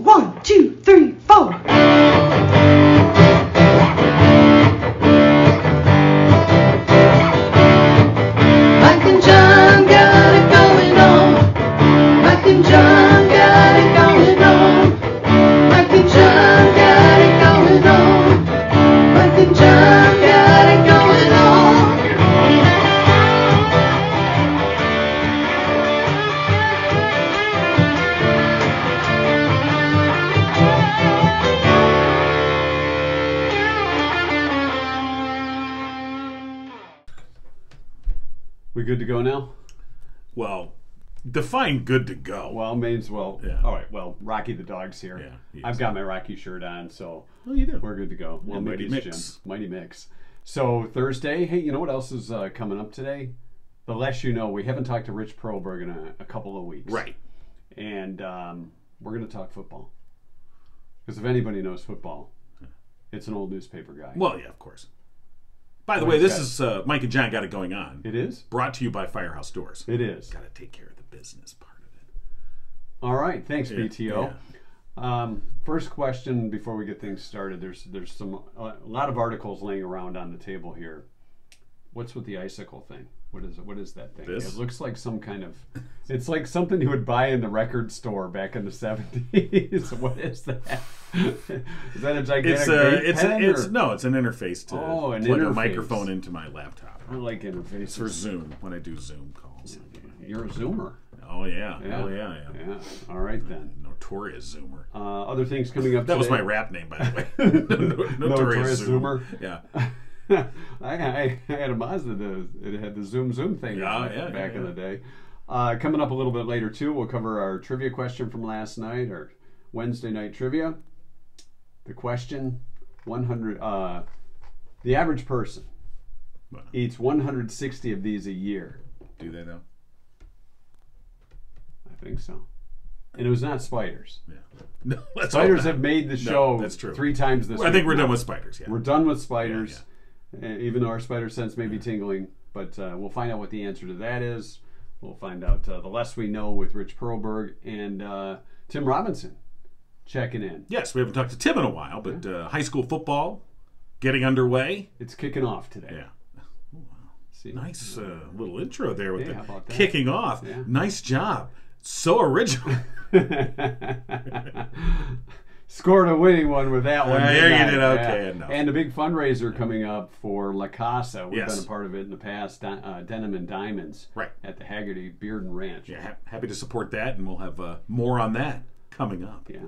1, 2, 3, 4. Mike and John got it going on. Mike and John got it going on. Mike and John got it going on. Mike and John got it going on. We good to go now? Well, define good to go. Well, means well. Yeah. All right. Well, Rocky the dog's here. Yeah, I've got my Rocky shirt on, so you do. we're good to go. Well, Mighty maybe it's Mix. Jim. Mighty Mix. So Thursday. Hey, you know what else is coming up today? The less you know. We haven't talked to Rich Perlberg in a couple of weeks. Right. And we're going to talk football. Because if anybody knows football, it's an old newspaper guy. Well, yeah, of course. By the way, this is Mike and John Got It Going On. It is? Brought to you by Firehouse Doors. It is. Got to take care of the business part of it. All right. Thanks, BTO. Yeah. First question before we get things started. There's a lot of articles laying around on the table here. What's with the icicle thing? What is it? What is that thing? This? It looks like some kind of. It's like something you would buy in the record store back in the 70s. What is that? Is that a gigantic vape pen, No, it's an interface to an plug interface. a microphone into my laptop. I like interfaces. It's for Zoom when I do Zoom calls. You're a Zoomer. Oh yeah. Yeah. Oh yeah. Yeah. All right then. Notorious Zoomer. Other things coming up. That was today. my rap name, by the way. Notorious Zoomer. Yeah. I had a Mazda that it had the zoom thing back in the day. Coming up a little bit later too, we'll cover our trivia question from last night, our Wednesday night trivia. The question: 100. The average person eats 160 of these a year. Do they though? I think so. And it was not spiders. Yeah. No, Spiders have made the show that's true. 3 times this week. I think we're done with spiders. Yeah. We're done with spiders. Even though our spider sense may be tingling, but we'll find out what the answer to that is. We'll find out the less we know with Rich Perlberg and Tim Robinson checking in. Yes, we haven't talked to Tim in a while, but high school football getting underway. It's kicking off today. Yeah. Oh, wow. See? Nice little intro there with how about the that? kicking off. Yeah. Nice job. So original. Scored a winning one with that one. There you didn't I? did. Okay, Yeah. enough. And a big fundraiser coming up for La Casa. We've Yes. been a part of it in the past. Denim and Diamonds. Right. At the Haggerty Beard and Ranch. Yeah, happy to support that, and we'll have more on that coming up. Yeah.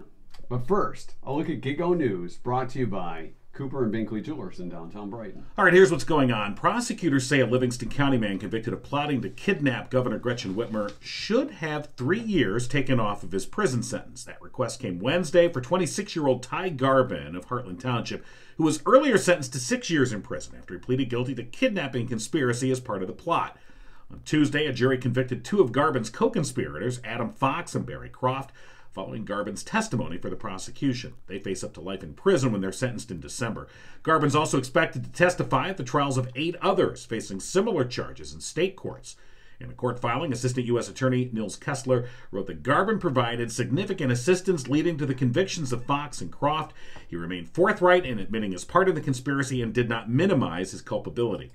But first, a look at Giggo News brought to you by Cooper and Binkley Jewelers in downtown Brighton. All right, here's what's going on. Prosecutors say a Livingston County man convicted of plotting to kidnap Governor Gretchen Whitmer should have 3 years taken off of his prison sentence. That request came Wednesday for 26-year-old Ty Garbin of Heartland Township, who was earlier sentenced to 6 years in prison after he pleaded guilty to kidnapping conspiracy as part of the plot. On Tuesday, a jury convicted 2 of Garbin's co-conspirators, Adam Fox and Barry Croft, following Garbin's testimony for the prosecution. They face up to life in prison when they're sentenced in December. Garbin's also expected to testify at the trials of 8 others facing similar charges in state courts. In a court filing, Assistant U.S. Attorney Nils Kessler wrote that Garbin provided significant assistance leading to the convictions of Fox and Croft. He remained forthright in admitting his part in the conspiracy and did not minimize his culpability.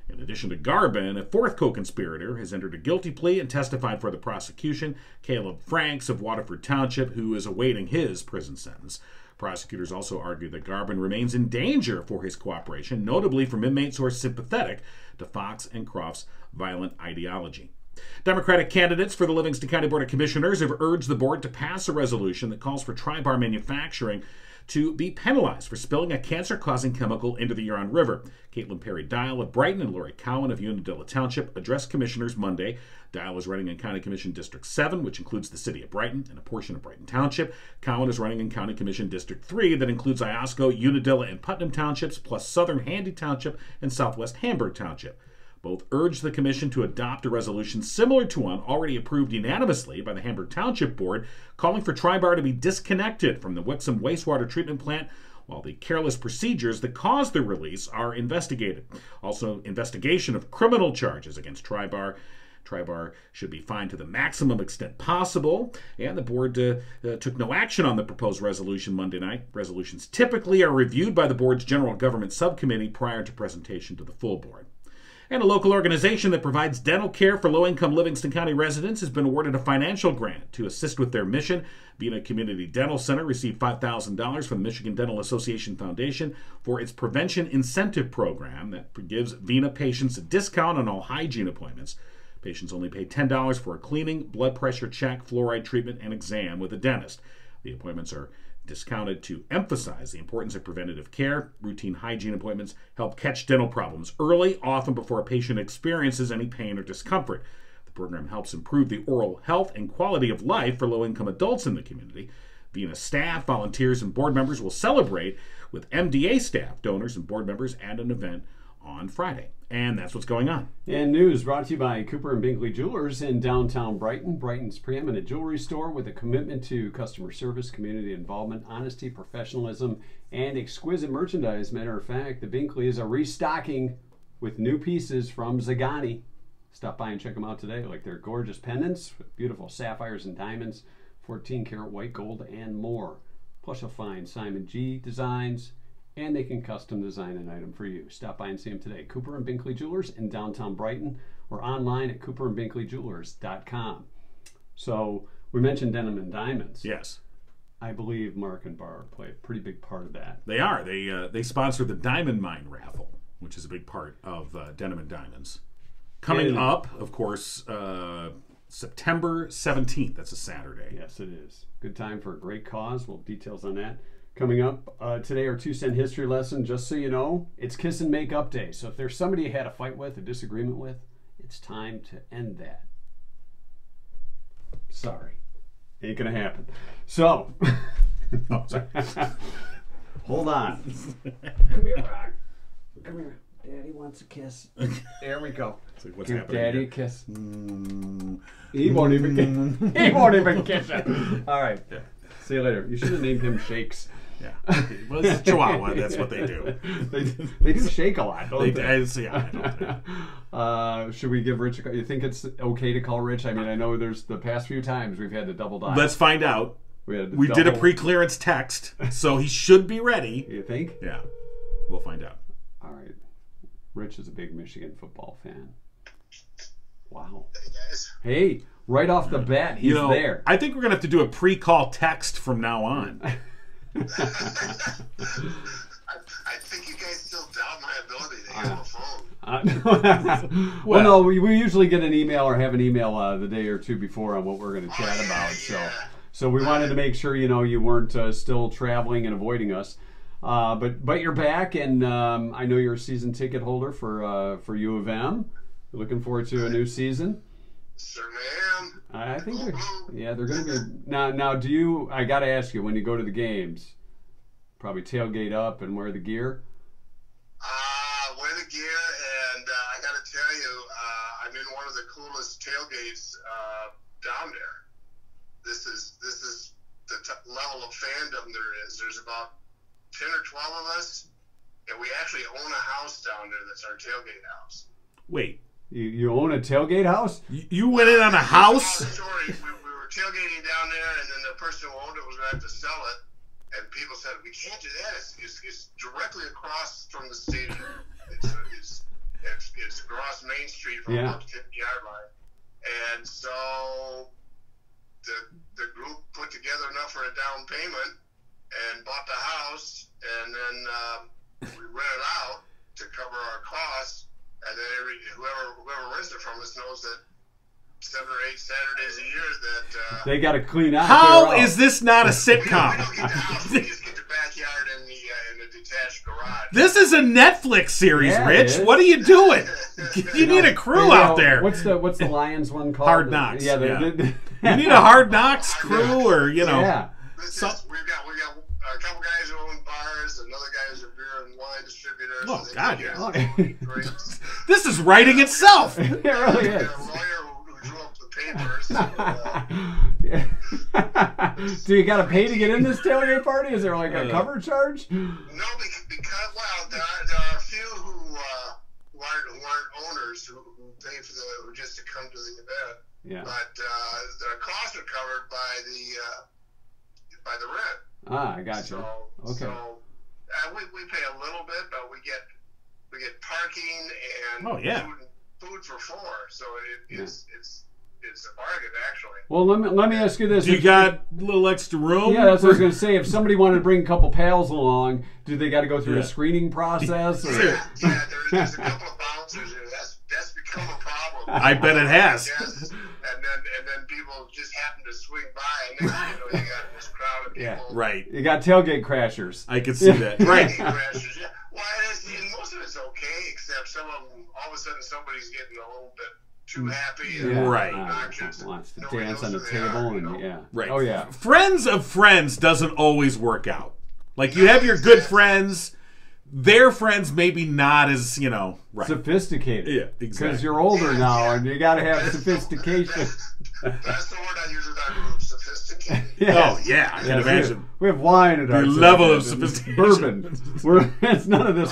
In addition to Garbin, a 4th co-conspirator has entered a guilty plea and testified for the prosecution, Caleb Franks of Waterford Township, who is awaiting his prison sentence. Prosecutors also argue that Garbin remains in danger for his cooperation, notably from inmates who are sympathetic to Fox and Croft's violent ideology. Democratic candidates for the Livingston County Board of Commissioners have urged the board to pass a resolution that calls for Tri-Bar Manufacturing to be penalized for spilling a cancer-causing chemical into the Huron River. Caitlin Perry Dial of Brighton and Lori Cowan of Unadilla Township addressed commissioners Monday. Dial is running in County Commission District 7, which includes the city of Brighton and a portion of Brighton Township. Cowan is running in County Commission District 3, that includes Iosco, Unadilla, and Putnam Townships, plus Southern Handy Township and Southwest Hamburg Township. Both urged the commission to adopt a resolution similar to one already approved unanimously by the Hamburg Township Board, calling for Tri-Bar to be disconnected from the Wixom wastewater treatment plant while the careless procedures that caused the release are investigated. Also, investigation of criminal charges against Tri-Bar Tri-Bar should be fined to the maximum extent possible, and the board took no action on the proposed resolution Monday night. Resolutions typically are reviewed by the board's General Government Subcommittee prior to presentation to the full board. And a local organization that provides dental care for low-income Livingston County residents has been awarded a financial grant to assist with their mission. Vena Community Dental Center received $5,000 from the Michigan Dental Association Foundation for its Prevention Incentive Program that gives Vena patients a discount on all hygiene appointments. Patients only pay $10 for a cleaning, blood pressure check, fluoride treatment, and exam with a dentist. The appointments are discounted to emphasize the importance of preventative care. Routine hygiene appointments help catch dental problems early, often before a patient experiences any pain or discomfort. The program helps improve the oral health and quality of life for low-income adults in the community. Vena staff, volunteers, and board members will celebrate with MDA staff, donors, and board members at an event on Friday. And that's what's going on. And news brought to you by Cooper and Binkley Jewelers in downtown Brighton, Brighton's preeminent jewelry store with a commitment to customer service, community involvement, honesty, professionalism, and exquisite merchandise. Matter of fact, the Binkleys are restocking with new pieces from Zagani. Stop by and check them out today. Like their gorgeous pendants with beautiful sapphires and diamonds, 14-karat white gold, and more. Plus you'll find Simon G designs, and they can custom design an item for you. Stop by and see them today. Cooper and Binkley Jewelers in downtown Brighton, or online at cooperandbinkleyjewelers.com. So we mentioned Denim and Diamonds. Yes. I believe Mark and Barb play a pretty big part of that. They are. They sponsor the Diamond Mine raffle, which is a big part of Denim and Diamonds. Coming up, of course, September 17th. That's a Saturday. Yes, it is. Good time for a great cause. Well, details on that. Coming up today, our 2-cent history lesson. Just so you know, it's Kiss and Make Up Day. So if there's somebody you had a fight with, a disagreement with, it's time to end that. Sorry. Ain't gonna happen. So, Oh, sorry. hold on. Come here, Rock. Come here. Daddy wants a kiss. There we go. So what's Give happening Daddy here? a kiss. He won't even kiss. He won't even kiss it. All right. Yeah. See you later. You should have named him Shakes. Yeah. Well, it's a Chihuahua. That's what they do. They do shake a lot, don't they? I don't. Should we give Rich a call? You think it's okay to call Rich? I mean, I know there's the past few times we've had to double dial. Let's find out. We did a pre-clearance text, so he should be ready. You think? Yeah. We'll find out. All right. Rich is a big Michigan football fan. Wow. Hey, guys. Hey, right off the bat, he's there. I think we're going to have to do a pre-call text from now on. I think you guys still doubt my ability to handle a phone. Well, no, we usually get an email or have an email the day or two before on what we're going to chat about. So we wanted to make sure you weren't still traveling and avoiding us. But you're back, and I know you're a season ticket holder for U of M. Looking forward to a new season. Certainly am. I think they're going to be now. Do you? I got to ask you, when you go to the games, probably tailgate up and wear the gear. Wear the gear, and I got to tell you, I'm in one of the coolest tailgates down there. This is the level of fandom there is. There's about 10 or 12 of us, and we actually own a house down there that's our tailgate house. Wait. You own a tailgate house? You went in on a house? Story. We were tailgating down there, and then the person who owned it was going to have to sell it. And people said, we can't do that. It's directly across from the stadium. It's across Main Street from about the 50-yard line. And so the group put together enough for a down payment and bought the house, and then we rented out to cover our costs. And then whoever rents it from us knows that 7 or 8 Saturdays a year that they got to clean out. How is this not a sitcom? We don't get the house. We just get the backyard and the detached garage. This is a Netflix series, Yeah, Rich. What are you doing? You need a crew out there. What's the Lions one called? Hard Knocks. Yeah. You need a Hard Knocks crew, or Yeah. We've got a couple guys who own bars, another guy who's a beer and wine distributor. Oh, so God, yeah. This is writing itself. It really A is. lawyer who drew up the papers. Do you got to pay to get in this tailgate party? Is there like a cover charge? No, because there are a few who aren't owners who pay for who just to come to the event. Yeah. But the costs are covered by the rent. Ah, I got you. Okay. So we pay a little bit, but we get parking and food for four. So it's a bargain, actually. Well, let me ask you this: you got a little extra room? Yeah, that's what I was going to say. If somebody wanted to bring a couple pals along, do they got to go through a screening process? Or? Yeah, there's a couple of bouncers there. That's become a problem. I bet it has. Yes. And then people just happen to swing by, and then you got this crowd of people. Yeah, right. You got tailgate crashers. I could see that. Right. Crashers, yeah. Well, and most of it's okay, except some of them, all of a sudden, somebody's getting a little bit too happy. And right. Wants to dance on the table, Right. Oh yeah. Friends of friends doesn't always work out. Like you have your good friends. Their friends maybe not as, right. Sophisticated. Yeah, exactly. Because you're older now, and you got to have sophistication. That's the word I use in our group, sophisticated. Yes. Oh, yeah, I can imagine. We have wine at our level of sophistication. Bourbon. It's none of this.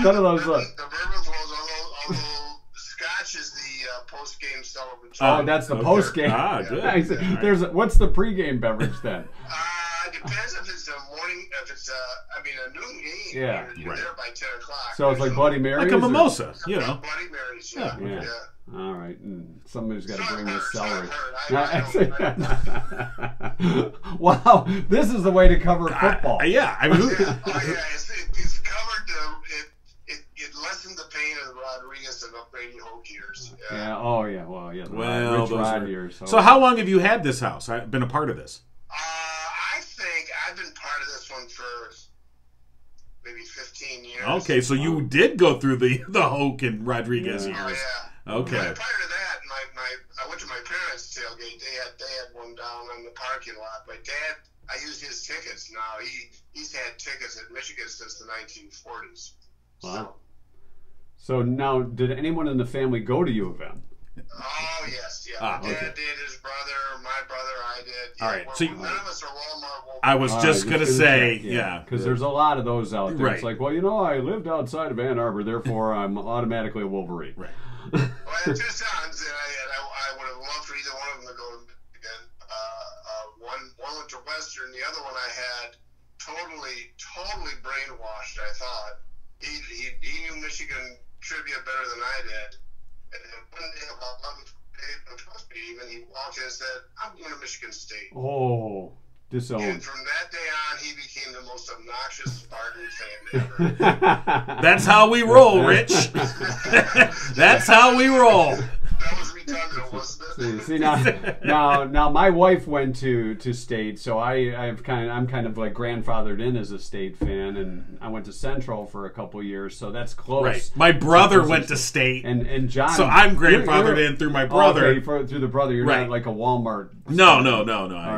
None of those. The bourbon flows, although Scotch is the post-game celebration. Oh, that's the post-game. Ah, good. What's the pre-game beverage then? It depends if it's a morning, if it's a noon game. Yeah, you're there by 10 o'clock. So it's like Bloody Marys? Like a mimosa, Bloody Marys, yeah. All right. Somebody's got to bring this So celery. I Wow, this is the way to cover football. Yeah, I mean, it's covered. It lessened the pain of the Rodriguez and Brady Hoke years. Yeah. Oh yeah. Well, yeah. Well, Rich Rod years. So how long have you had this house? I've been a part of this. I think I've been part of this one for maybe 15 years. Okay, so you did go through the Hoke and Rodriguez years. Oh yeah. Okay. Prior to that, I went to my parents' tailgate. They had one down on the parking lot. My dad, I use his tickets now. He's had tickets at Michigan since the 1940s. Wow. So now, did anyone in the family go to U of M? Oh yes, yeah. Ah, Dad okay. did, his brother, my brother, I did. Yeah, All right, so none of us are Walmart. I was just gonna say, because there's a lot of those out there. Right. It's like, well, I lived outside of Ann Arbor, therefore I'm automatically a Wolverine. Right. Well, I had two sons, and I would have loved for either one of them to go to Michigan. One went to Western, the other one I had totally brainwashed. I thought he knew Michigan trivia better than I did. And one day, about 11 days, even he walked in and said, "I'm going to Michigan State." Oh, disowned. And from that day on, he became the most obnoxious Spartan fan ever. That's how we roll, Rich. That's how we roll. That was redundant, wasn't it? See now my wife went to State, so I'm kind of like grandfathered in as a State fan, and I went to Central for a couple years, so that's close. Right. My brother went to State, and John. So I'm grandfathered in through my brother. Okay, through the brother. You're not like a Walmart. No. All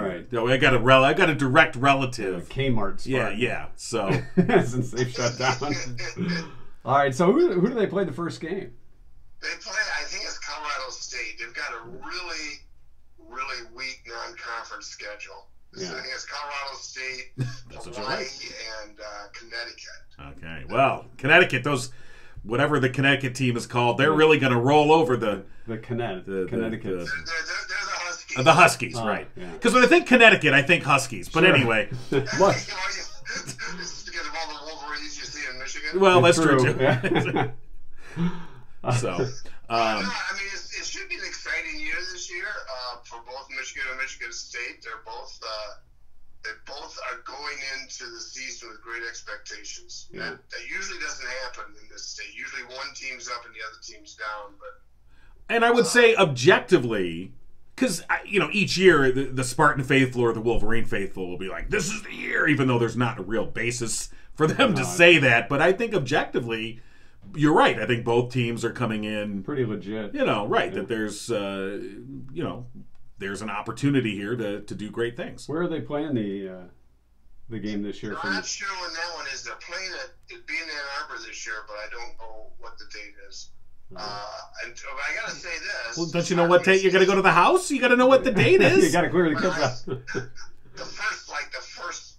right. No, I got a direct relative. Kmart. Spartan. Yeah. So since they've shut down. All right. So who do they play the first game? They play, I think it's Colorado State. They've got a really, really weak non-conference schedule. Yeah. I think it's Colorado State, Hawaii, and Connecticut. Okay. Well, Connecticut, whatever the Connecticut team is called, they're really going to roll over the Connecticut. They're the Huskies. The Huskies, right. Because when I think Connecticut, I think Huskies. But anyway. What? This is because of all the Wolverines you see in Michigan. Well, that's true, too. Yeah. So, no, I mean, it should be an exciting year this year for both Michigan and Michigan State. They both are going into the season with great expectations. Yeah. That usually doesn't happen in this state. Usually one team's up and the other team's down. And I would say objectively, because each year the Spartan faithful or the Wolverine faithful will be like, "This is the year," even though there's not a real basis for them to say that. But I think objectively, you're right. I think both teams are coming in pretty legit. Right. Yeah. That there's, there's an opportunity here to do great things. Where are they playing the game this year? I'm not sure when that one is. They're playing it being in Ann Arbor this year, but I don't know what the date is. And I gotta say this. Well, don't you know what date you're gonna go to the house? You gotta know what the date is. You gotta clear the kids out. The first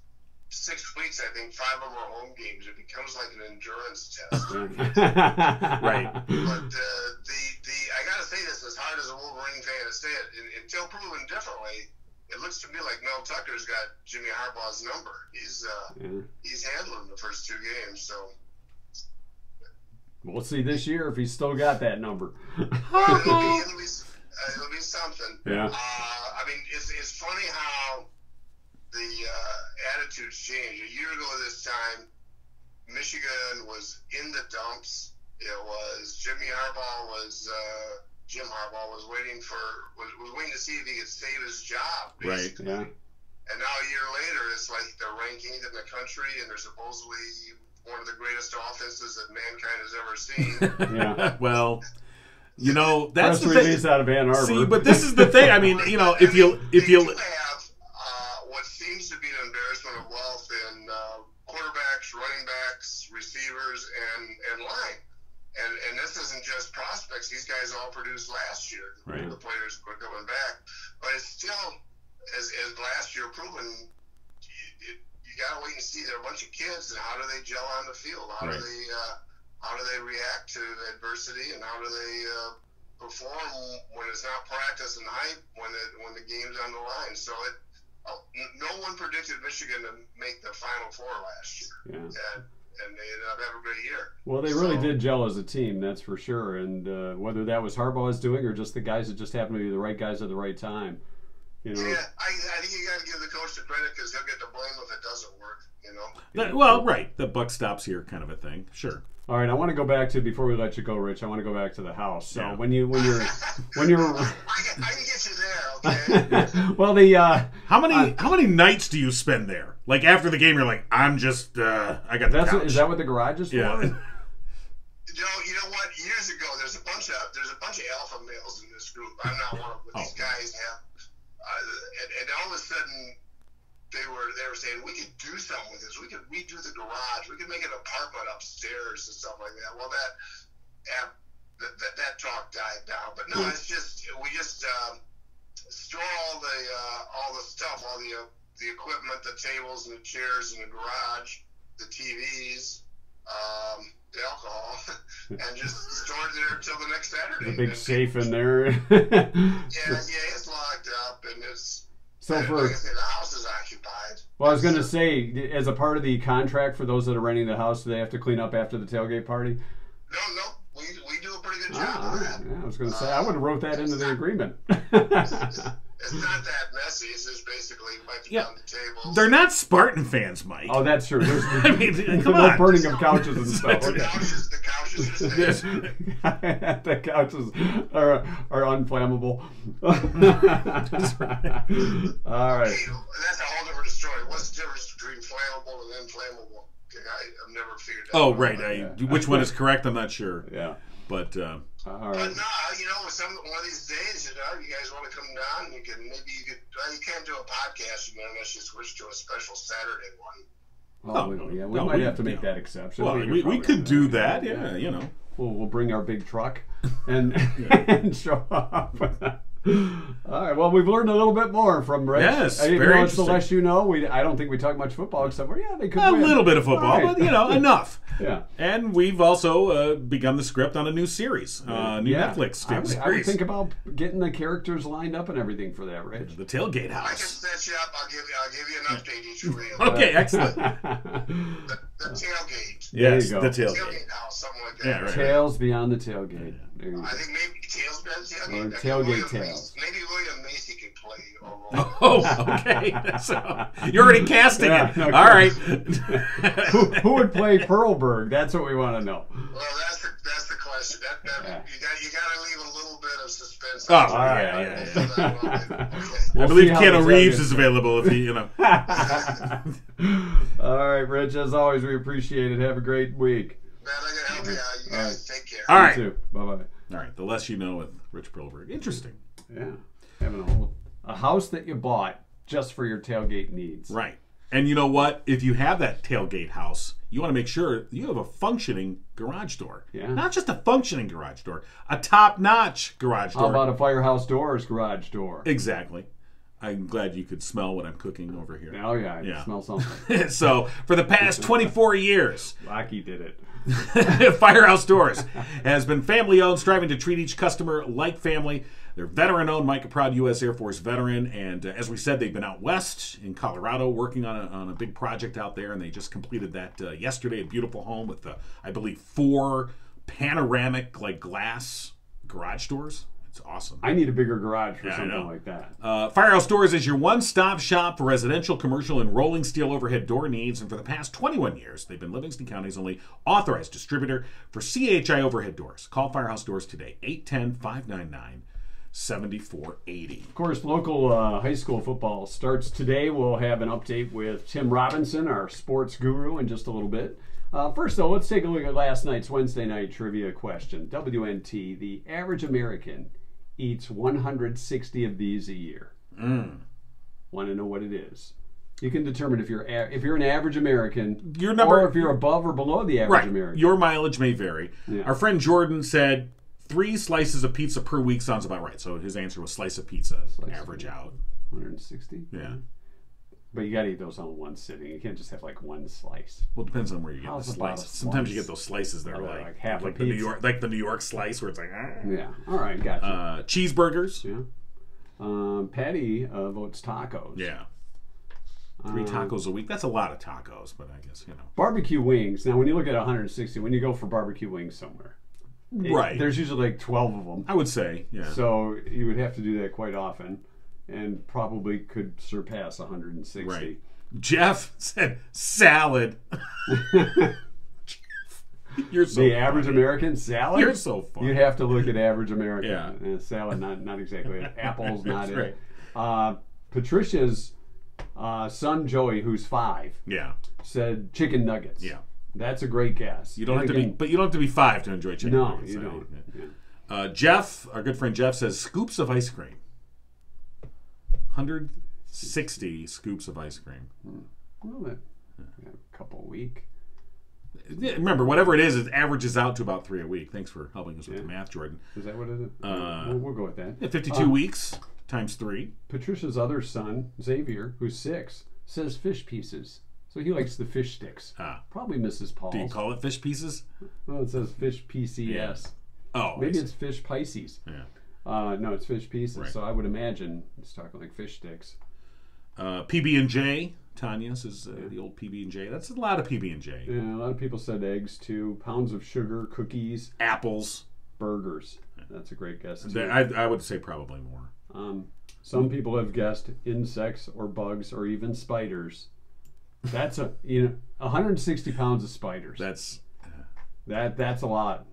6 weeks weeks, I think 5 of them are home games. It becomes like an endurance test. Right. But I got to say this, as hard as a Wolverine fan to say it, until proven differently, it looks to me like Mel Tucker's got Jimmy Harbaugh's number. He's handling the first 2 games, so. We'll see this year if he's still got that number. Well, it'll be something. Yeah. I mean, it's funny how the attitudes change. A year ago this time, Michigan was in the dumps. It was Jim Harbaugh was waiting to see if he could save his job, basically. Right. Yeah. And now a year later, it's like they're ranked 8th in the country, and they're supposedly one of the greatest offenses that mankind has ever seen. Yeah. Well, you know, that's the thing. Out of Ann Arbor. See, but this is the thing. I mean, you know, if you have what seems to be an embarrassment of wealth in quarterbacks, running backs, receivers, and line. And this isn't just prospects. These guys all produced last year. Right. The players were coming back. But it's still, as last year proven, you got to wait and see. There are a bunch of kids, and how do they gel on the field? How do they react to adversity, and how do they perform when it's not practice and hype, when the game's on the line? So no one predicted Michigan to make the Final Four last year. Yeah. And they ended up having a great year. Well, they really did gel as a team, that's for sure. And whether that was Harbaugh's doing or just the guys that just happened to be the right guys at the right time, you know. Yeah, I think you got to give the coach the credit because he'll get the blame if it doesn't work. You know. Well, right, the buck stops here, kind of a thing. Sure. All right, I want to go back to, before we let you go, Rich. I want to go back to the house. So when you're I can get you there, okay? Well, how many nights do you spend there? Like after the game, you're like, I'm just I got the couch. Is that what the garage is for? Yeah. You know what? Years ago, there's a bunch of alpha males in this group. I'm not one of them. These guys have, and all of a sudden, they were saying we could do something with this. We could redo the garage. We could make an apartment upstairs and stuff like that. Well, that talk died down. But no, it's just we just store all the stuff, all the equipment, the tables and the chairs in the garage, the TVs, the alcohol, and just store it there until the next Saturday. The big safe in there. Yeah, it's locked up, and it's. So like I say, the house is occupied. Well, I was going to say, as a part of the contract for those that are renting the house, do they have to clean up after the tailgate party? No, we do a pretty good job of that. Yeah, I was going to say, I would have wrote that into the agreement. It's not that messy. It's just basically wiping down the tables. They're not Spartan fans, Mike. Oh, that's true. I mean, come on. No burning of couches and stuff. The couches are safe. The couches are unflammable. That's right. All right. Hey, that's a whole different story. What's the difference between flammable and inflammable? I've never figured that out. Oh, right. Which one is correct? I'm not sure. Yeah. But all right. But no, one of these days, you guys want to come down, you can't do a podcast unless you switch to a special Saturday one. We might have to make that exception. Well, we could do that, you know. We'll bring our big truck and show up. All right. Well, we've learned a little bit more from Rich. Yes, very interesting. It's the less you know. I don't think we talk much football except for they could a win. little bit of football, right. but enough. Yeah. And we've also begun the script on a new series, Netflix series. I would think about getting the characters lined up and everything for that, Rich. The Tailgate I can House. set you up. I'll give you an update each week. Okay, excellent. The tailgate. Yes, you go. the Tailgate. Tailgate house, something like that. Yeah, right. Tales beyond the tailgate. There you go. I think maybe Tales Beyond the Tailgate. Or Tailgate Tales. Maybe William Macy could play a role. Oh, okay. So you're already casting it. No, all right. Who would play Pearlberg? That's what we want to know. Well, that's the question. You got to leave a little bit of suspense. Oh, All right. Okay. I believe Keanu Reeves is available if he, All right, Rich. As always, we appreciate it. Have a great week. Man, I got to help you out. You guys take care. All right. You too. Bye-bye. All right. The less you know with Rich Perlberg. Interesting. Yeah. Having a house that you bought just for your tailgate needs. Right. And you know what? If you have that tailgate house, you want to make sure you have a functioning garage door. Yeah. Not just a functioning garage door, a top-notch garage door. How about a Firehouse Doors garage door? Exactly. I'm glad you could smell what I'm cooking over here. Oh, yeah, I can smell something. So, for the past 24 years, Rocky did it. Firehouse Doors has been family-owned, striving to treat each customer like family. They're veteran-owned. Mike, a proud U.S. Air Force veteran, and as we said, they've been out west in Colorado working on a big project out there, and they just completed that yesterday. A beautiful home with, I believe, 4 panoramic, like, glass garage doors. It's awesome. I need a bigger garage for something like that. Firehouse Doors is your one-stop shop for residential, commercial, and rolling steel overhead door needs. And for the past 21 years, they've been Livingston County's only authorized distributor for CHI overhead doors. Call Firehouse Doors today, 810-599-7480. Of course, local high school football starts today. We'll have an update with Tim Robinson, our sports guru, in just a little bit. First, though, let's take a look at last night's Wednesday night trivia question. WNT, the average American eats 160 of these a year. Want to know what it is? You can determine if you're an average American, or if you're above or below the average American. Your mileage may vary. Yeah. Our friend Jordan said 3 slices of pizza per week sounds about right. So his answer was slice of pizza, average out. 160? Yeah. But you got to eat those all in one sitting. You can't just have like one slice. Well, it depends on where you get the slices. Sometimes you get those slices that are like half like a the pizza. New York slice where it's like Yeah. All right, gotcha. Cheeseburgers. Yeah. Patty votes tacos. Yeah. 3 tacos a week. That's a lot of tacos, but I guess, Barbecue wings. Now, when you look at 160, when you go for barbecue wings somewhere, there's usually like 12 of them. I would say, yeah. So you would have to do that quite often, and probably could surpass 160. Right. Jeff said salad. You're so the average American salad. You're so funny. You'd have to look at average American. Yeah. Salad, not exactly. Apples, not right. it. Patricia's son Joey, who's 5, said chicken nuggets. Yeah. That's a great guess. You don't have to be, but you don't have to be 5 to enjoy chicken nuggets. No, you don't. Yeah. Jeff, our good friend Jeff, says scoops of ice cream. 160 scoops of ice cream. Well, a couple a week. Remember, whatever it is, it averages out to about 3 a week. Thanks for helping us with the math, Jordan. Is that what it is? We'll go with that. Yeah, 52 weeks times 3. Patricia's other son, Xavier, who's 6, says fish pieces. So he likes the fish sticks. Probably Mrs. Paul's. Do you call it fish pieces? Well, it says fish PCS. Yeah. Oh, maybe it's fish Pisces. Yeah. No, it's fish pieces. Right. So I would imagine it's talking like fish sticks. PB&J. Tanya says the old PB&J. That's a lot of PB&J. Yeah, a lot of people said eggs too. Pounds of sugar, cookies, apples, burgers. That's a great guess too. I would say probably more. Some people have guessed insects or bugs or even spiders. That's 160 pounds of spiders. That's a lot.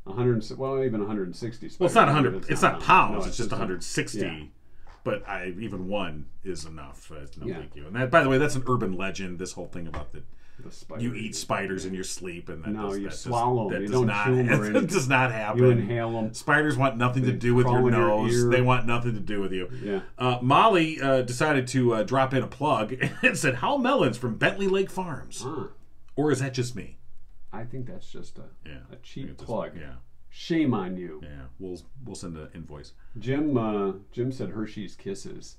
100, well, even 160 spiders. Well, it's not 100. It's not pounds. No, it's just 160. Yeah. But even 1 is enough. Thank you. And that, by the way, that's an urban legend. This whole thing about the you eat spiders in your sleep, and you swallow them. That you don't chew them. It does not happen. You inhale them. Spiders want nothing to do with your nose. They want nothing to do with you. Yeah. Molly decided to drop in a plug and said, "How melons from Bentley Lake Farms?" Or is that just me? I think that's just a cheap plug. Yeah. Shame on you. Yeah, we'll send an invoice. Jim said Hershey's Kisses.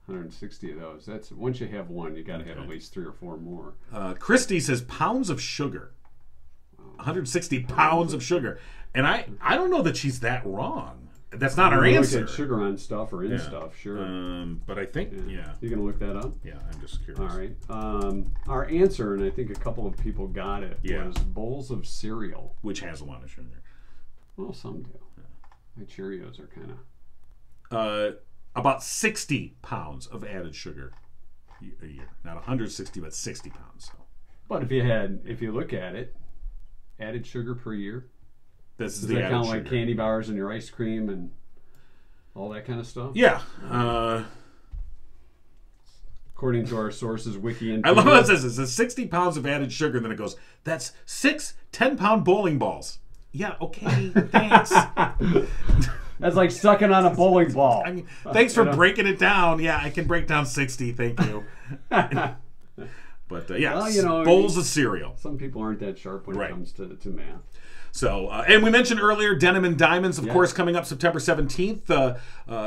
160 of those. That's once you have one, you got to have at least 3 or 4 more. Christy says pounds of sugar. 160 pounds of sugar, and I don't know that she's that wrong. That's not our answer. Look at sugar on stuff or in stuff, sure. But I think you're gonna look that up. Yeah, I'm just curious. All right. Our answer, and I think a couple of people got it, was bowls of cereal, which has a lot of sugar. Well, some do. My Cheerios are kind of about 60 pounds of added sugar a year. Not 160, but 60 pounds. So. But if you look at it, added sugar per year. This is the added kind of like candy bars in your ice cream and all that kind of stuff. Yeah. According to our sources, Wiki and I love what it says. It says 60 pounds of added sugar, and then it goes, that's 6 10-pound bowling balls. Yeah, okay, thanks. That's like sucking on a bowling ball. I mean, thanks for breaking it down. Yeah, I can break down 60, thank you. But well, bowls of cereal. Some people aren't that sharp when it comes to math. So, and we mentioned earlier, Denim and Diamonds, of course, coming up September 17th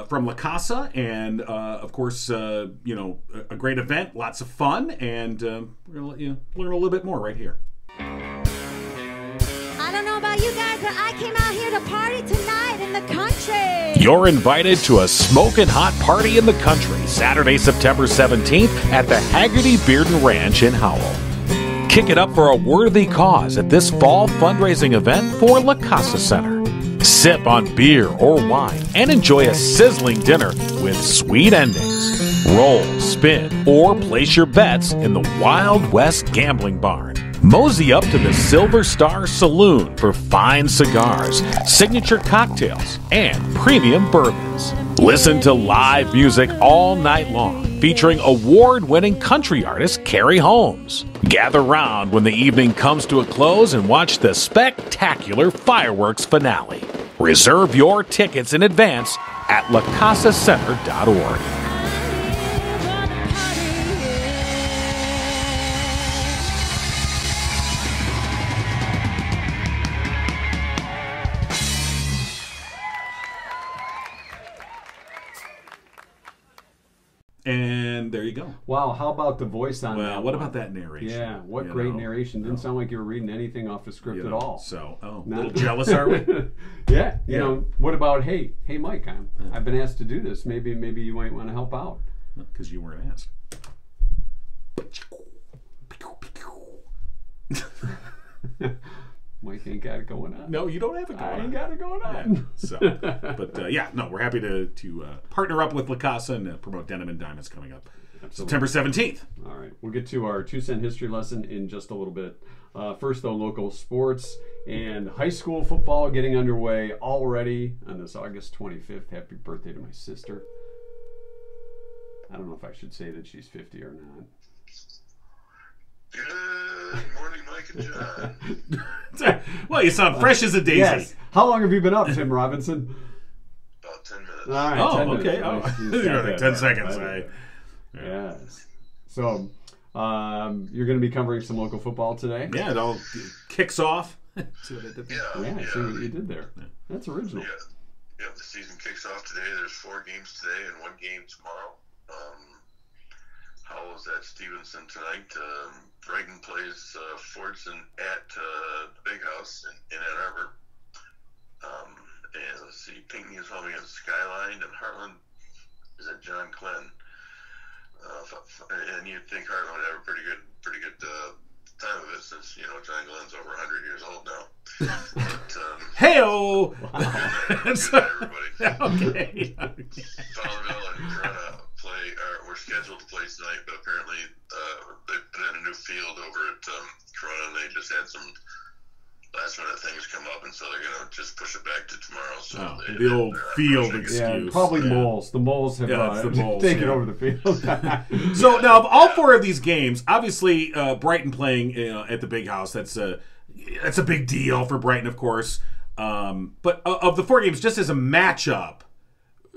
from La Casa. And, of course, a great event, lots of fun. And we're going to let you learn a little bit more right here. I don't know about you guys, but I came out here to party tonight in the country. You're invited to a smoking hot party in the country, Saturday, September 17th at the Haggerty Bearden Ranch in Howell. Kick it up for a worthy cause at this fall fundraising event for La Casa Center. Sip on beer or wine and enjoy a sizzling dinner with sweet endings. Roll, spin, or place your bets in the Wild West Gambling Barn. Mosey up to the Silver Star Saloon for fine cigars, signature cocktails, and premium bourbons. Listen to live music all night long, featuring award-winning country artist Carrie Holmes. Gather round when the evening comes to a close and watch the spectacular fireworks finale. Reserve your tickets in advance at lacasacenter.org. And there you go. Wow, how about the voice on that? Well, what about that narration? Yeah, what great narration. Didn't sound like you were reading anything off the script at all. So, a little jealous, are we? Yeah, you know, what about, hey Mike, I've been asked to do this. Maybe you might want to help out. Because you weren't asked. Mike ain't got it going on. No, you don't have it going on. I ain't got it going on. Yeah, so, but we're happy to partner up with La Casa and promote Denim and Diamonds coming up September 17th. All right, we'll get to our 2-cent history lesson in just a little bit. First, though, local sports and high school football getting underway already on this August 25th. Happy birthday to my sister. I don't know if I should say that she's 50 or not. Good morning, Mike and John. Well, you sound fresh as a daisy. Yes. How long have you been up, Tim Robinson? About 10 minutes. All right. Oh, 10 okay. minutes. You're like 10 seconds. Yes. So, you're going to be covering some local football today? Yeah, it all kicks off. See what I did there? Yeah, see what you did there. That's original. Yeah, the season kicks off today. There's 4 games today and 1 game tomorrow. Howell's at Stevenson tonight. Brighton plays Fordson at the Big House in Ann Arbor. And let's see, Pinckney is home against Skyline, and Heartland is at John Glenn. And you'd think Heartland would have a pretty good time of it, since John Glenn's over 100 years old now. But, hey-o! Wow. Good night, everybody. Okay. Fowlerville and Corona we're scheduled to play tonight, but apparently they put in a new field over at Corona, and they just had some last-minute things come up, and so they're going to just push it back to tomorrow. So the old field excuse. Yeah, probably moles. The moles have taken over the field. So now, of all 4 of these games, obviously Brighton playing at the Big House, that's a big deal for Brighton, of course. But of the 4 games, just as a matchup,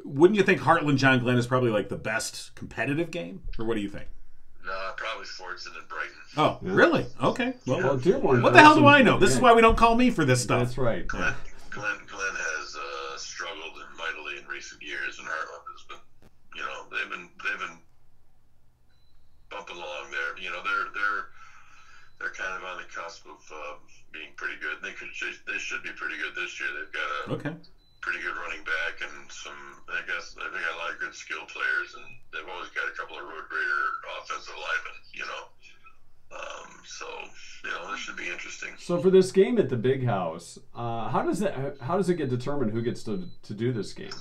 wouldn't you think Heartland John Glenn is probably like the best competitive game, or what do you think? No, probably Fordson and Brighton. Oh, really? Okay. Well, Dearborn. What the hell do I know? This is why we don't call me for this stuff. That's right. Glenn has struggled mightily in recent years, and Heartland has been, they've been bumping along there. They're kind of on the cusp of being pretty good. They should be pretty good this year. They've got a pretty good running back and they got a lot of good skill players, and they've always got a couple of road grader offensive linemen, so this should be interesting. So for this game at the Big House, how does it get determined who gets to do this game?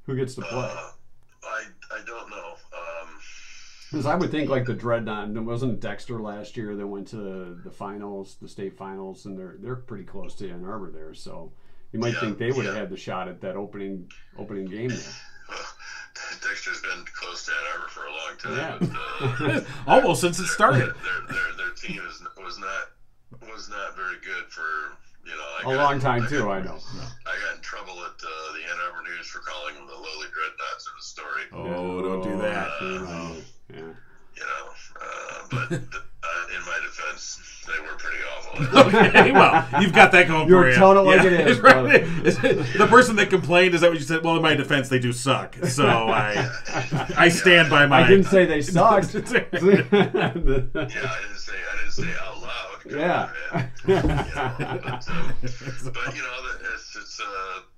Who gets to play? I don't know. Because I would think like the Dreadnought, wasn't Dexter last year that went to the finals, the state finals, and they're pretty close to Ann Arbor there, so you might think they would have had the shot at that opening game there. Well, Dexter's been close to Ann Arbor for a long time. Yeah. But, almost since it started. Their team was not very good for a long time too. I know. I got in trouble at the Ann Arbor News for calling them the lowly Dreadnoughts in the story. Oh, don't do that. but in my defense, they were pretty awful. Okay, well, you've got that going for you. You're telling it like it is, right. The person that complained, is that what you said? Well, in my defense, they do suck. So I stand by my. I didn't say they sucked. I didn't say out loud. Yeah. But it's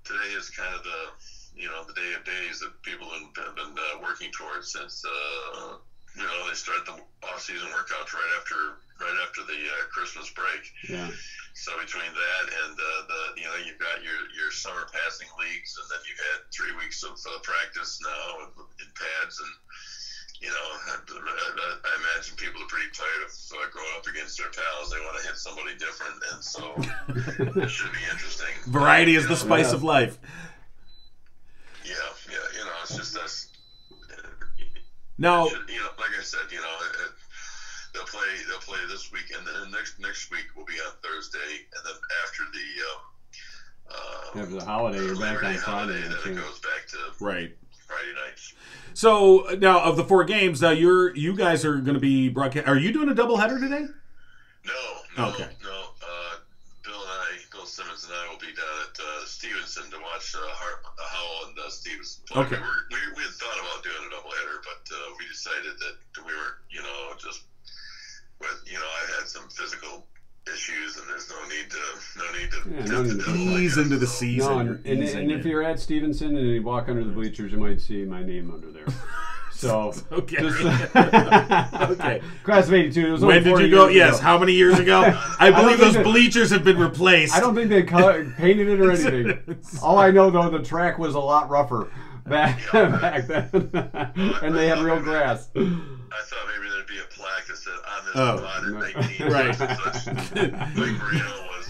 today is kind of the day of days that people have been working towards since they started the off-season workouts right after the Christmas break. Yeah. So between that and you've got your summer passing leagues, and then you've had 3 weeks of practice now in pads, and I imagine people are pretty tired of going up against their pals. They want to hit somebody different, and so it should be interesting. Variety is the spice of life. Yeah, it's just us. Now, like I said, they'll play this week, and then next week will be on Thursday, and then after the holiday, you're back on Friday. Then it goes back to Friday nights. So now, of the 4 games, now you guys are going to be broadcast. Are you doing a doubleheader today? No. Okay. No. Bill Simmons and I will be down at Stevenson to watch Howell and Stevenson play. Okay. We had thought about doing a doubleheader, but we decided that we were, I had some physical issues, and there's no need to ease into the season. No, and if you're at Stevenson and you walk under the bleachers, you might see my name under there. So okay. Okay. Class of '82. When did you go? Yes. How many years ago? I believe those bleachers have been replaced. I don't think they painted it or anything. All I know, though, the track was a lot rougher back then, and they had real grass. I thought maybe there'd be a plaque that said on this spot in 19 right. Mike Marino was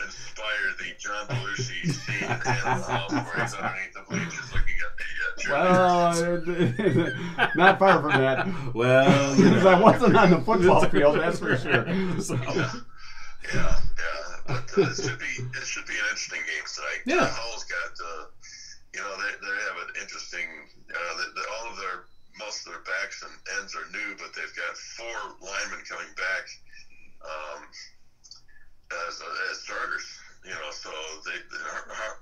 inspired the John Belushi scene in Animal House where he's underneath the bleachers looking at the well, not far from that. Well, because I wasn't on the football field, that's for sure. So. Yeah. But it should be an interesting game tonight. Yeah. Hall's got they have an interesting most of their backs and ends are new, but they've got 4 linemen coming back as starters. So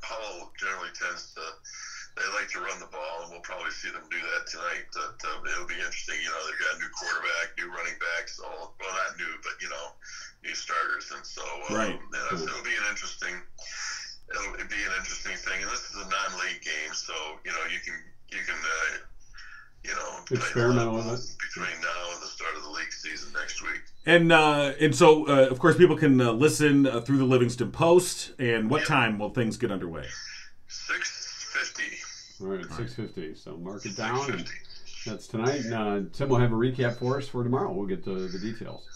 Howell generally they like to run the ball, and we'll probably see them do that tonight. But it'll be interesting. They've got a new quarterback, new running backs, not new, but new starters, and so it'll be an interesting. It'll be an interesting thing, and this is a non-league game, so you can experimental with it between now and the start of the league season next week. And so of course people can listen through the Livingston Post. And what time will things get underway? 6:50. All right, 6:50. So mark it down. And that's tonight. Tim will have a recap for us for tomorrow. We'll get the details.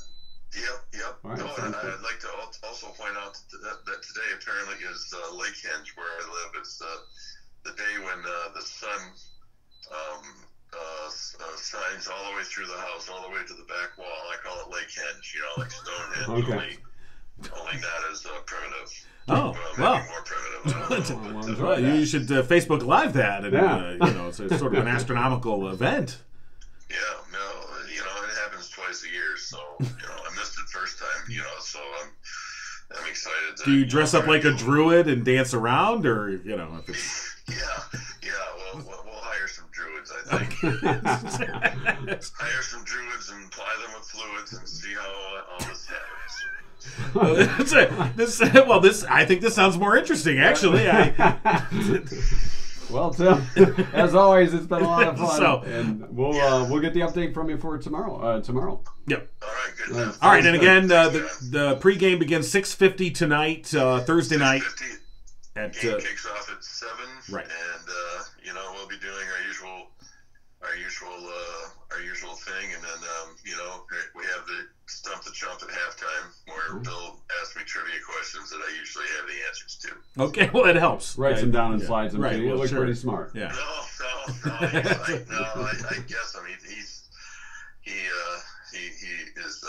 Yep. All right, I'd like to also point out that today apparently is Lakehenge, where I live. It's the day when the sun shines all the way through the house, all the way to the back wall. I call it Lakehenge, like Stonehenge, only not as primitive. Oh, well. More primitive. Well, you should Facebook Live that, and it's a sort of an astronomical event. Yeah, it happens twice a year, so I missed it first time, so I'm excited. Do you dress up like a druid and dance around, or if it's... Yeah. We'll hire some druids, I think. Hire some druids and ply them with fluids and see how all this happens. I think this sounds more interesting, actually. Well, Tim, as always, it's been a lot of fun, So, and we'll get the update from you for tomorrow. Yep. All right, good enough. All right, and again, the pregame begins 6:50 tonight, Thursday night. Game kicks off at 7. Right. And we'll be doing our usual thing, and then we have the Stump the Chump at halftime, where Bill asks me trivia questions that I usually have the answers to. Okay, well, it helps. Writes them down and slides them to you. Well, It looks pretty smart. Yeah. No. I guess he is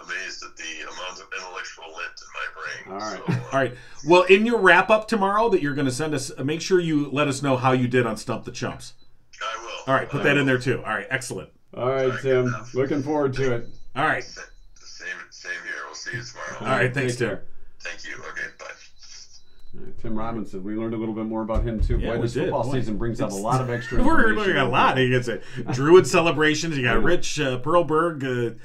amazed at the amount of intellectual lint in my brain. All right. All right. Well, in your wrap up tomorrow that you're going to send us, make sure you let us know how you did on Stump the Chumps. I will. All right. Put that in there too. All right. Excellent. All right, Tim. Looking forward to it. All right. Same here. We'll see you tomorrow. All right. Thanks, Tim. Thank you. Okay, bye. Tim Robinson, we learned a little bit more about him too. Yeah, Boy, this football season brings up a lot of extra We're information. learning a lot. You got Druid celebrations. You got Rich Perlberg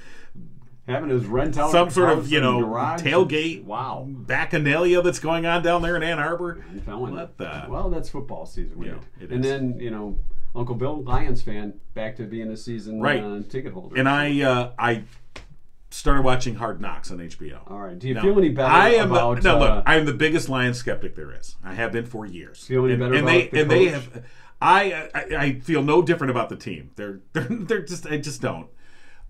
having his rent out some sort of garage. Tailgate. Wow, bacchanalia that's going on down there in Ann Arbor. I'm telling you. What the? Well, that's football season. Yeah, it and is. then Uncle Bill, Lions fan, back to being a season ticket holder. And I started watching Hard Knocks on HBO. All right. Do you feel any better about... look, I am the biggest Lions skeptic there is. I have been for years. Feel any better about the coach? They have... I feel no different about the team. They're just... I just don't.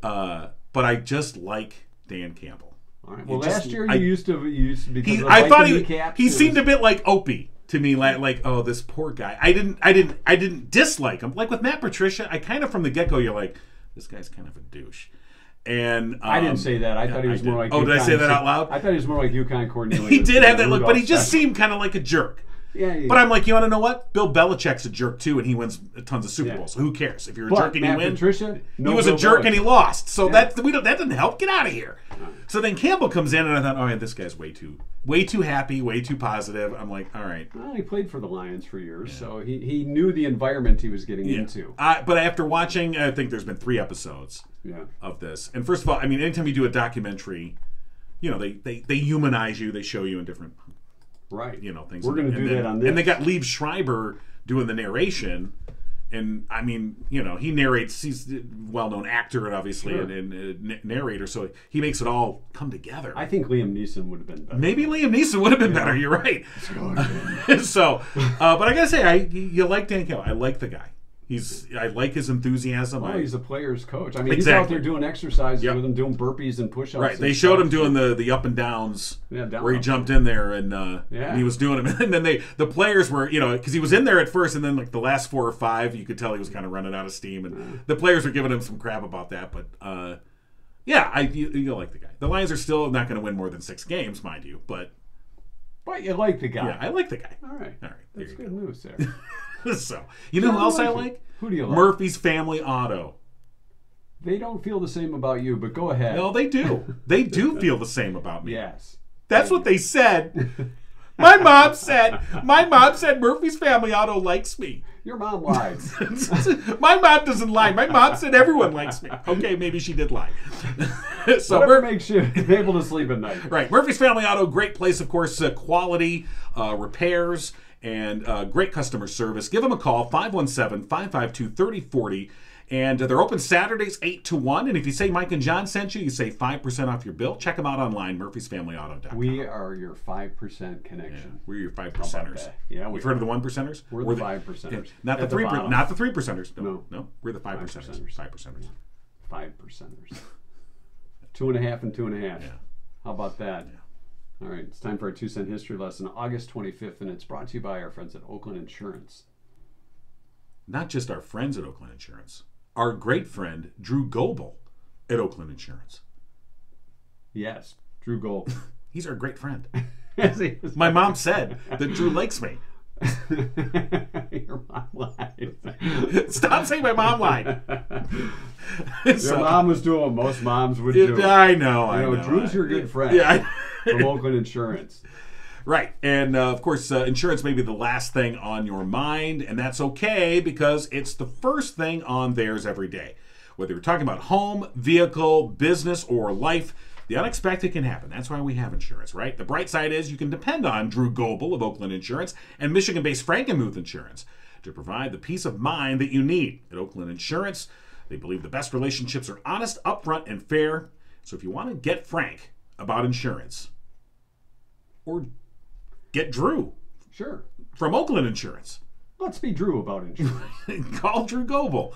But I just like Dan Campbell. All right. Well, last year you used to because I thought he seemed a bit like Opie to me, like oh, this poor guy. I didn't dislike him. Like with Matt Patricia, I kind of from the get-go you're like, this guy's kind of a douche. And I didn't say that. I thought he was more like. Oh, did I say that out loud? I thought he was more like UConn Cornelius. He did have that look, but he just seemed kind of like a jerk. Yeah. But I'm like, you want to know what? Bill Belichick's a jerk too, and he wins tons of Super Bowls. So who cares if you're a jerk and you win? Patricia, he was a jerk and he lost. So that didn't help. Get out of here. So then Campbell comes in, and I thought, oh yeah, this guy's way too happy, way too positive. I'm like, all right. Well, he played for the Lions for years, so he knew the environment he was getting into. But after watching, I think there's been 3 episodes of this. And first of all, I mean, anytime you do a documentary, they humanize you. They show you in different, things. We're going to do that on this. And they got Liev Schreiber doing the narration. And I mean, he narrates. He's a well-known actor and obviously and narrator, so he makes it all come together. I think Liam Neeson would have been better. Maybe Liam Neeson would have been better. You're right. So, but I gotta say, you like Dan Campbell. I like the guy. I like his enthusiasm. Well, he's a player's coach. I mean, he's out there doing exercises with him, doing burpees and push-ups. Right. They showed him doing the up and downs where he jumped in there and he was doing them. And then the players were, because he was in there at first, and then like the last 4 or 5, you could tell he was kind of running out of steam. And the players were giving him some crap about that. But you like the guy. The Lions are still not going to win more than 6 games, mind you. But you like the guy. Yeah, I like the guy. All right. That's good news there. So, who else I like? Who do you like? Murphy's Family Auto. They don't feel the same about you, but go ahead. No, they do. They do feel the same about me. Yes. That's what they said. My mom said Murphy's Family Auto likes me. Your mom lies. My mom doesn't lie. My mom said everyone likes me. Okay, maybe she did lie. So whatever makes you able to sleep at night. Right. Murphy's Family Auto, great place, of course, quality repairs and great customer service. Give them a call, 517-552-3040. And they're open Saturdays 8 to 1. And if you say Mike and John sent you, you save 5% off your bill. Check them out online, murphysfamilyauto.com. We are your 5% connection. Yeah, we're your 5%ers. Yeah, we've heard of the 1%ers? We're the 5%ers. Yeah, not the 3%ers. No, we're the 5%ers. 5%ers. 5%ers. 2.5 and 2.5. Yeah. How about that? Yeah. All right, it's time for our 2-cent history lesson, August 25th, and it's brought to you by our friends at Oakland Insurance. Not just our friends at Oakland Insurance. Our great friend, Drew Goebel at Oakland Insurance. Yes, Drew Goebel. He's our great friend. Yes, he is. My mom said that Drew likes me. Your mom lied. Stop saying my mom lied. Your mom was doing what most moms would do. I know. Drew's your good friend. Yeah, from Oakland Insurance. Right. And, of course, insurance may be the last thing on your mind, and that's okay because it's the first thing on theirs every day. Whether you're talking about home, vehicle, business, or life, the unexpected can happen. That's why we have insurance, right? The bright side is you can depend on Drew Goebel of Oakland Insurance and Michigan-based Frankenmuth Insurance to provide the peace of mind that you need. At Oakland Insurance, they believe the best relationships are honest, upfront, and fair. So if you want to get frank about insurance, or get Drew. Sure. From Oakland Insurance. Let's be Drew about insurance. Call Drew Goebel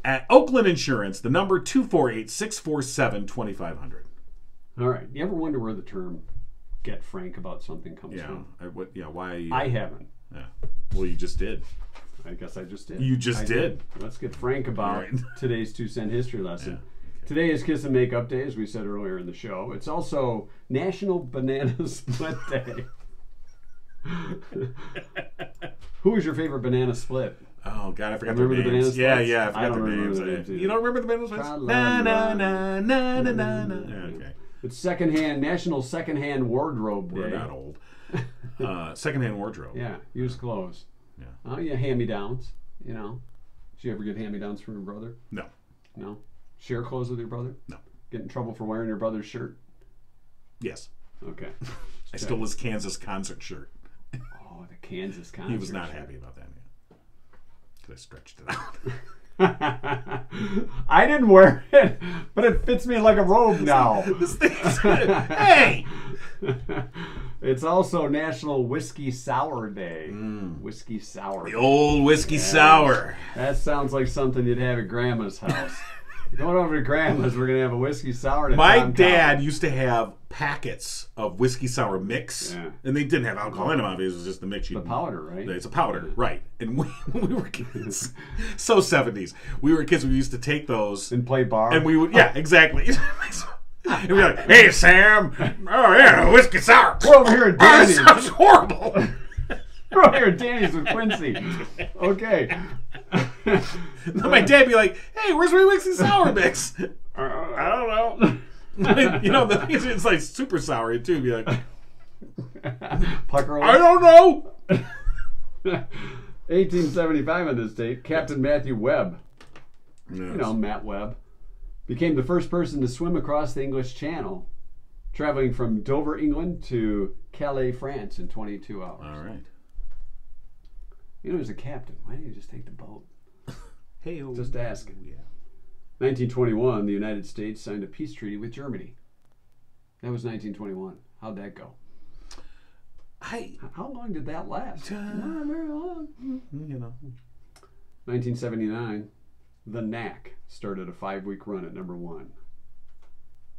at Oakland Insurance, the number 248-647-2500. All right. You ever wonder where the term "get frank about something" comes from? Why? I haven't. Yeah. Well, you just did. I guess I just did. You just did. Let's get frank about today's 2-cent history lesson. Yeah. Today is Kiss and Makeup Day, as we said earlier in the show. It's also National Banana Split Day. Who is your favorite banana split? Oh God, I forgot Remember their the names. Banana Yeah, Splits? I forgot their names. You don't remember the Banana Splits? Na na na na na na na. Okay. It's National Secondhand Wardrobe Day. We're not old. Secondhand wardrobe. Yeah, used clothes. Yeah. Oh, yeah, hand-me-downs. You know, did you ever get hand-me-downs from your brother? No. No. Share clothes with your brother? No. Get in trouble for wearing your brother's shirt? Yes. Okay. I stole his Kansas concert shirt. Oh, the Kansas concert. He was not happy about that. Because I stretched it out. I didn't wear it, but it fits me like a robe now. This thing's hey! It's also National Whiskey Sour Day. Whiskey Sour. The old whiskey sour. That sounds like something you'd have at Grandma's house. Going over to Grandma's, we're going to have a whiskey sour. My dad used to have packets of whiskey sour mix, Yeah. and they didn't have alcohol in them, obviously. It was just the mix. The powder, right? It's a powder, right. And when we were kids, so 70s, we were kids, we used to take those. And play bar. And we would, yeah, exactly. And we'd be like, hey, Sam. Oh, yeah, whiskey sour. We're over here at Oh, that Danny's. sounds horrible. We're over here at Danny's with Quincy. Okay. My dad would be like, hey, where's my whiskey sour mix? I don't know. You know, the thing is, it's like super sour, too. Be like, Pucker. I don't know. 1875 on this date, Captain Matthew Webb, Yes. you know, Matt Webb, became the first person to swim across the English Channel, traveling from Dover, England to Calais, France in 22 hours. All right. You know, he's a captain. Why didn't you just take the boat? Hey, Just asking. Yeah. 1921, the United States signed a peace treaty with Germany. That was 1921. How'd that go? How long did that last? Not very long. You know. 1979, The Knack started a 5-week run at *1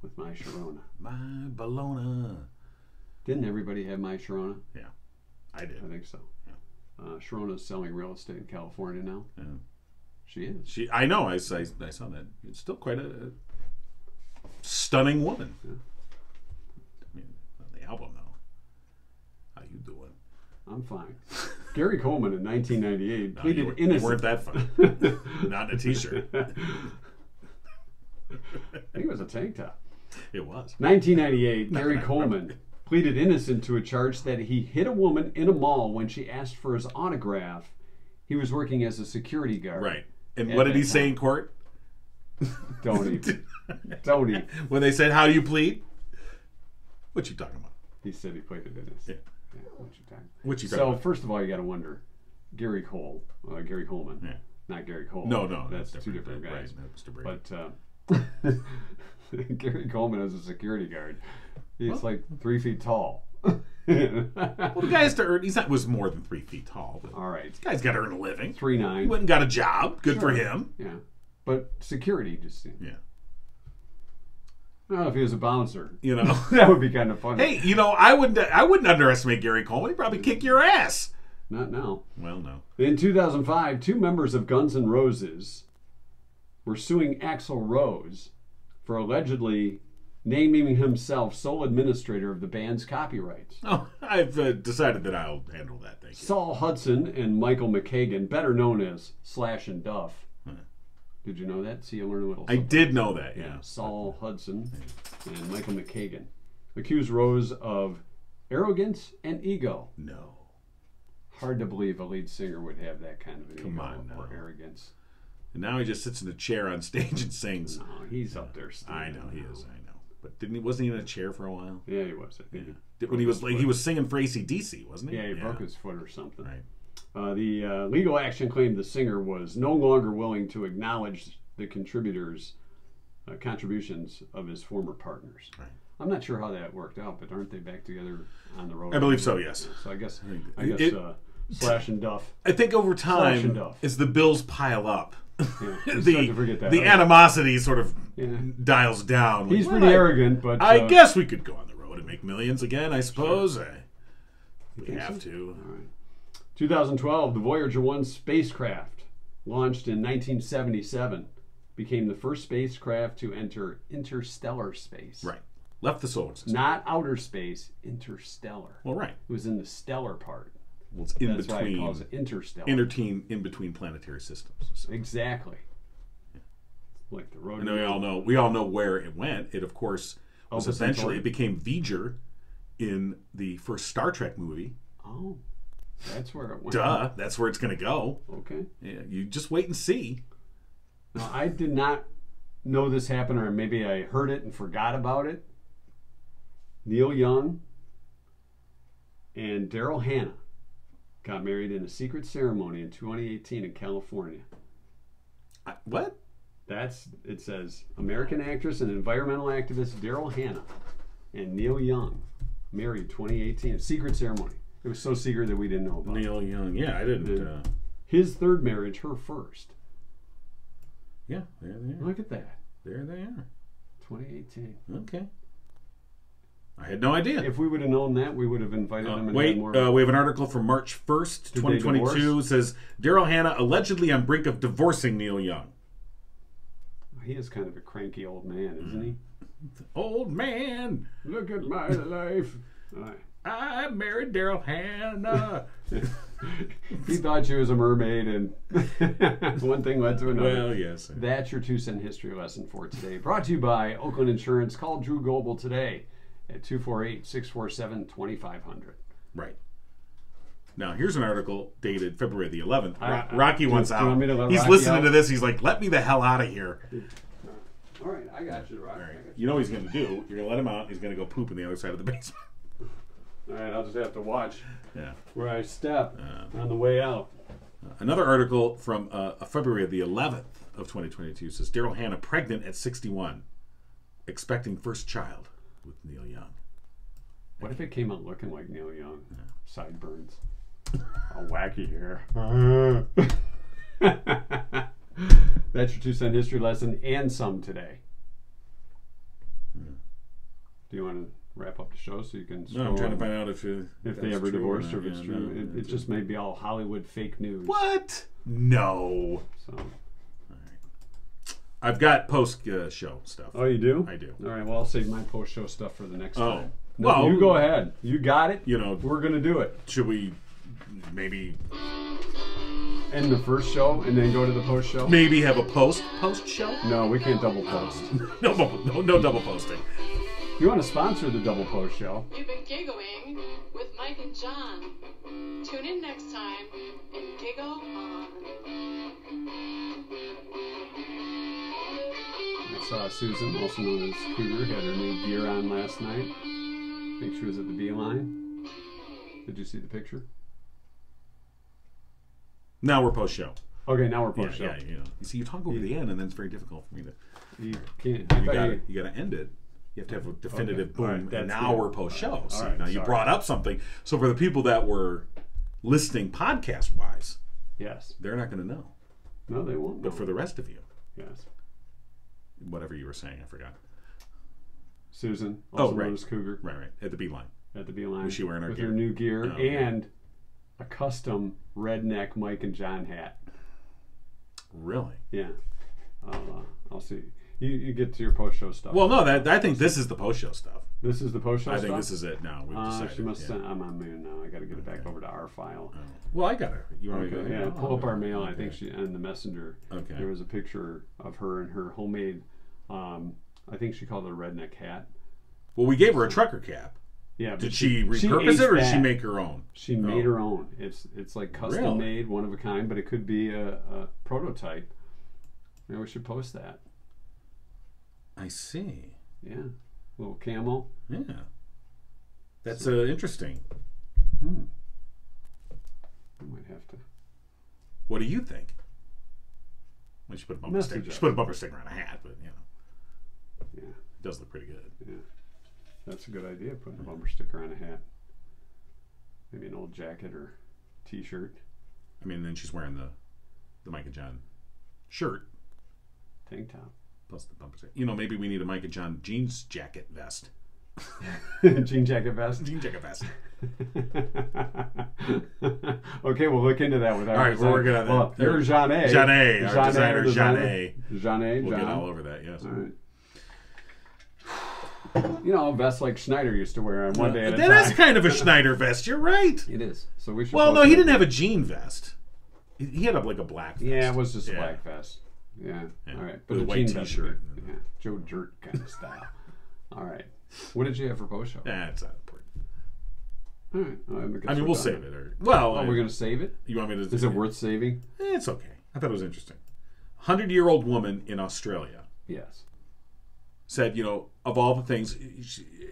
with My Sharona. My Bologna. Didn't everybody have My Sharona? Yeah, I did. I think so. Yeah. Sharona's selling real estate in California now. Yeah. She is. I know. I saw that. It's still quite a stunning woman. Yeah. I mean, on the album though. How you doing? I'm fine. Gary Coleman in 1998 No, pleaded you innocent. weren't that fun. Not in a t-shirt. I think it was a tank top. It was. 1998, Gary I Coleman pleaded innocent to a charge that he hit a woman in a mall when she asked for his autograph. He was working as a security guard. Right. And At what did he that say time. in court? Don't even. Don't even. When they said, "How do you plead?" What you talking about? He said he pleaded innocent. Yeah. Yeah, what you talking? What you talking So about? first of all, you got to wonder, Gary Coleman, Yeah. not Gary Cole. No, that's two different Right, guys. Mr. Brady. But Gary Coleman as a security guard, he's like 3 feet tall. Well, the guy has to earn. Was more than 3 feet tall. But All right, the guy's got to earn a living. 3'9". He went and got a job. Good for Sure. him. Yeah, but security just. Yeah. I don't know if he was a bouncer. You know. That would be kind of funny. Hey, you know, I wouldn't underestimate Gary Coleman. He'd probably kick your ass. Not now. Well, no. In 2005, 2 members of Guns N' Roses were suing Axl Rose for allegedly naming himself sole administrator of the band's copyrights. Oh, I've decided that I'll handle that. Thank you. Saul Hudson and Michael McKagan, better known as Slash and Duff. Huh. Did you know that? See, you learn a little I something. did know that. Yeah, Yeah. Saul Hudson and Michael McKagan accused Rose of arrogance and ego. No. Hard to believe a lead singer would have that kind of an Come ego on or now. arrogance. And now he just sits in a chair on stage and sings. No, he's up there still. I know he is. I know. But wasn't he in a chair for a while? Yeah, he was. I think Yeah. he When he broke was his he foot. was singing for AC/DC, wasn't he? Yeah, he broke his foot or something. Right. The legal action claimed the singer was no longer willing to acknowledge the contributions of his former partners. Right. I'm not sure how that worked out, but aren't they back together on the road? I believe so. Yes. So I guess It- Slash and Duff. I think over Slash and time, Duff. as the bills pile up, Yeah, you start to forget that. the animosity sort of Yeah. dials down. He's Like, pretty well, arrogant, but I guess we could go on the road and make millions again. I suppose. We think have so? to. All right. 2012, the Voyager 1 spacecraft, launched in 1977, became the first spacecraft to enter interstellar space. Right. Left the solar system. Not outer space, interstellar. Well, right. It was in the stellar part. Well, it's in That's between. why it calls it interstellar. In between planetary systems. So. Exactly. Like the road. And we all know where it went. It, of course, was eventually, it became V'ger in the first Star Trek movie. Oh, that's where it went. Duh, that's where it's going to go. Okay. Yeah, you just wait and see. Now, I did not know this happened, or maybe I heard it and forgot about it. Neil Young and Daryl Hannah got married in a secret ceremony in 2018 in California. What? It says American actress and environmental activist Daryl Hannah and Neil Young married 2018. A secret ceremony. It was so secret that we didn't know about Neil Young. Yeah, I didn't. His third marriage, her first. Yeah, there they are. Look at that. There they are. 2018. Okay. I had no idea. If we would have known that, we would have invited them. And wait, had more we have an article from March 1st, 2022. Says Daryl Hannah allegedly on brink of divorcing Neil Young. He is kind of a cranky old man, isn't he? Old man. Look at my life. I married Daryl Hannah. He thought she was a mermaid, and one thing led to another. Well, yes. That's your 2-cent history lesson for today. Brought to you by Oakland Insurance. Call Drew Goebel today at 248-647-2500. Right. Now, here's an article dated February the 11th. Rocky wants out. He's listening to this. He's like, let me the hell out of here. All right, I got you, Rocky. All right. You know what he's going to do? You're going to let him out. He's going to go poop in the other side of the basement. All right, I'll just have to watch Yeah. where I step on the way out. Another article from February the 11th of 2022 says Daryl Hannah pregnant at 61, expecting first child with Neil Young. What if it came out looking like Neil Young? Yeah. Sideburns. All wacky hair. That's your 2-cent history lesson and some today. Do you want to wrap up the show so you can No, I'm trying to find out if they ever divorced or if it's true. No, it just may be all Hollywood fake news. What? No. So, all right. I've got post-show stuff. Oh, you do? I do. All right, well, I'll save my post-show stuff for the next time. No, well, you go ahead. You got it. You know, we're going to do it. Should we maybe end the first show and then go to the post show? Maybe have a post show? No, we can't double post. No double posting. You want to sponsor the double post show? You've been giggling with Mike and John. Tune in next time and giggle on. I saw Susan, also known as Cougar, had her new gear on last night. I think she was at the Beeline. Did you see the picture? Now we're post show. Okay, now we're post show. Yeah, you know. You see, you talk over the end, and then it's very difficult for me to. You can't. You got to end it. You have to have a definitive boom. Right, and now we're post show. All So right, now you brought up something. So for the people that were listening podcast wise, yes, they're not going to know. No, they won't. But for the rest of you, yes. Whatever you were saying, I forgot. Susan, also known as Cougar. Right. At the Beeline. At the Beeline. Was she wearing her with gear? her new gear Okay. and a custom redneck Mike and John hat. Really? Yeah. I'll see. You get to your post show stuff. Well, no, I think this is the post show stuff. This is the post show stuff? I think this is it now. We've decided. She must send, I'm on mail now. I got to get it back over to our file. Oh. Well, I got it. You want me to go? Yeah, pull up our mail. I think she and the messenger. Okay. There was a picture of her in her homemade. I think she called it a redneck hat. Well, we gave her a trucker cap. Yeah. Did she repurpose it, or did she make her own? She made her own. It's like custom made, one of a kind, but it could be a prototype. Maybe we should post that. I see. Yeah. Little camel. Yeah. That's interesting. I might have to. What do you think? Well, she put a bumper sticker. She put a bumper sticker on a hat, but you know. Yeah. It does look pretty good. Yeah. That's a good idea, putting a bumper sticker on a hat. Maybe an old jacket or t-shirt. I mean, then she's wearing the Mike and John shirt. Tank top. Plus the bumper sticker. You know, maybe we need a Mike and John jeans jacket vest. Jean jacket vest? Jean jacket vest. Okay, we'll look into that with our All right, we're working on that. Well, you're Jeanne. Our designer, Jeanne. We'll get all over that, yes. All right. You know, a vest like Schneider used to wear on one day at a time. That is kind of a Schneider vest. You're right. It is. So we should. Well, no, he didn't have a jean vest. He had like a black vest. Yeah, it was just a black vest. Yeah. All right. But a white T-shirt. Yeah. Joe Dirt kind of style. All right. What did you have for post show? That's not important. All right. I mean, we'll save it. Well, we're going to save it? You want me to? Is it worth saving? It's okay. I thought it was interesting. 100-year-old woman in Australia. Yes. Said, you know, of all the things,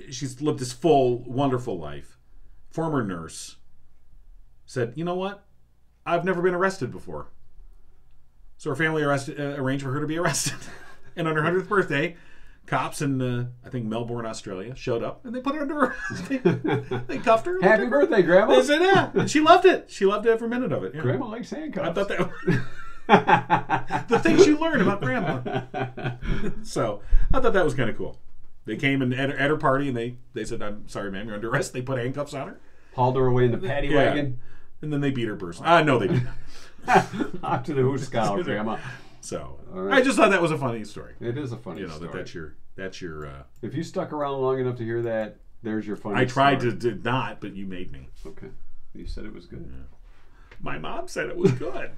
she's lived this full, wonderful life. Former nurse. Said, you know what? I've never been arrested before. So her family arranged for her to be arrested. And on her 100th birthday, cops in, I think, Melbourne, Australia, showed up and they put her under arrest. They cuffed her. Happy birthday, Grandma. They said, yeah. And she loved it. She loved every minute of it. Yeah. Grandma likes handcuffs. I thought that the things you learn about Grandma. So I thought that was kind of cool. They came and at her party and they said, I'm sorry, ma'am, you're under arrest. They put handcuffs on her. Hauled her away in the paddy wagon. And then they beat her person. No, they did not. Off to the hoosegow, Grandma. So right. I just thought that was a funny story. It is a funny story. You know, that's your. If you stuck around long enough to hear that, there's your funny story. I tried to not, but you made me. Okay. You said it was good. Yeah. My mom said it was good.